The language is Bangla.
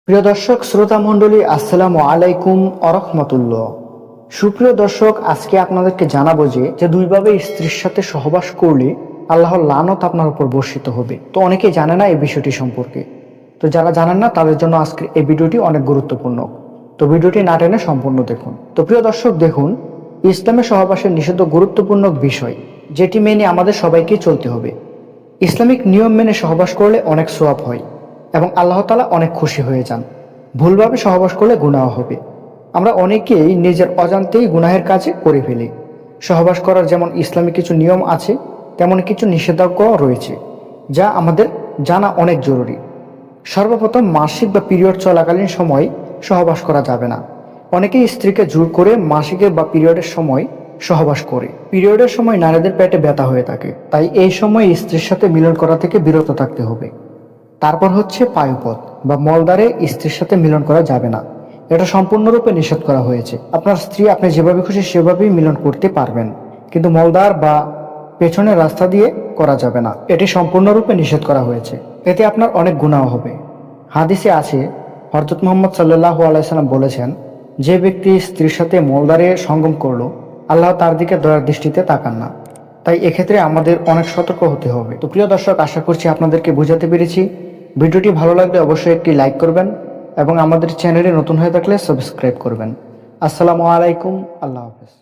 প্রিয় দর্শক শ্রোতা মণ্ডলী, আসসালামু আলাইকুম আরহামাতুল্লাহ। সুপ্রিয় দর্শক, আজকে আপনাদেরকে জানাবো যে দুইভাবে স্ত্রীর সাথে সহবাস করলে আল্লাহর লানত আপনার উপর বর্ষিত হবে। তো অনেকেই জানে না এই বিষয়টি সম্পর্কে। তো যারা জানেন না তাদের জন্য আজকের এই ভিডিওটি অনেক গুরুত্বপূর্ণ। তো ভিডিওটি না টেনে সম্পূর্ণ দেখুন। তো প্রিয় দর্শক দেখুন, ইসলামে সহবাসের নিষিদ্ধ গুরুত্বপূর্ণ বিষয়, যেটি মেনে আমাদের সবাইকে চলতে হবে। ইসলামিক নিয়ম মেনে সহবাস করলে অনেক সওয়াব হয় এবং আল্লাহ তাআলা অনেক খুশি হয়ে যান। ভুলভাবে সহবাস করলে গুনাহ হবে। আমরা অনেকেই নিজের অজান্তেই গুনাহের কাজে করে ফেলি। সহবাস করার যেমন ইসলামী কিছু নিয়ম আছে, তেমন কিছু নিষেধাজ্ঞাও রয়েছে, যা আমাদের জানা অনেক জরুরি। সর্বপ্রথম, মাসিক বা পিরিয়ড চলাকালীন সময় সহবাস করা যাবে না। অনেকেই স্ত্রীকে জোর করে মাসিকের বা পিরিয়ডের সময় সহবাস করে। পিরিয়ডের সময় নারীদের পেটে ব্যথা হয়ে থাকে, তাই এই সময় স্ত্রীর সাথে মিলন করা থেকে বিরত থাকতে হবে। তারপর হচ্ছে পায়ুপথ বা মলদ্বারে স্ত্রীর সাথে মিলন করা যাবে না। এটা সম্পূর্ণরূপে নিষেধ করা হয়েছে। আপনার স্ত্রী আপনি যেভাবে খুশি সেভাবেই মিলন করতে পারবেন, কিন্তু মলদ্বার বা পেছনের রাস্তা দিয়ে করা যাবে না। এটি সম্পূর্ণরূপে নিষেধ করা হয়েছে। এতে আপনার অনেক গুনাহ হবে। হাদিসে আছে, হযরত মুহাম্মদ সাল্লাল্লাহু আলাইহি সাল্লাম বলেছেন, যে ব্যক্তি স্ত্রীর সাথে মলদ্বারে সঙ্গম করলো, আল্লাহ তার দিকে দয়ার দৃষ্টিতে তাকান না। তাই এক্ষেত্রে আমাদের অনেক সতর্ক হতে হবে। তো প্রিয় দর্শক, আশা করছি আপনাদেরকে বোঝাতে পেরেছি। ভিডিওটি ভালো লাগলে অবশ্যই একটি লাইক করবেন এবং আমাদের চ্যানেলে নতুন হয়ে থাকলে সাবস্ক্রাইব করবেন। আসসালামু আলাইকুম, আল্লাহ হাফেজ।